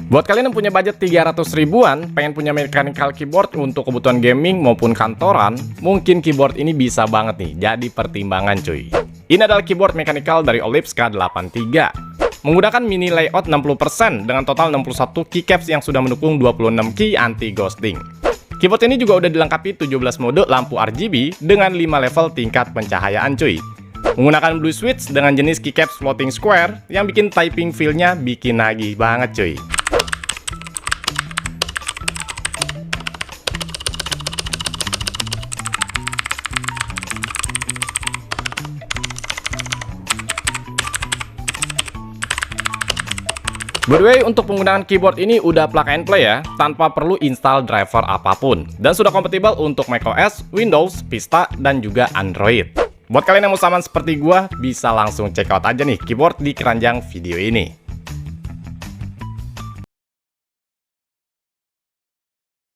Buat kalian yang punya budget 300 ribuan, pengen punya mechanical keyboard untuk kebutuhan gaming maupun kantoran, mungkin keyboard ini bisa banget nih jadi pertimbangan cuy. Ini adalah keyboard mechanical dari Olips K83. Menggunakan mini layout 60% dengan total 61 keycaps yang sudah mendukung 26 key anti-ghosting. Keyboard ini juga udah dilengkapi 17 mode lampu RGB dengan 5 level tingkat pencahayaan cuy. Menggunakan blue switch dengan jenis keycaps floating square yang bikin typing feel-nya bikin nagih banget cuy. By the way, untuk penggunaan keyboard ini udah plug and play ya, tanpa perlu install driver apapun. Dan sudah kompatibel untuk macOS, Windows, Vista, dan juga Android. Buat kalian yang mau sama seperti gua, bisa langsung check out aja nih keyboard di keranjang video ini.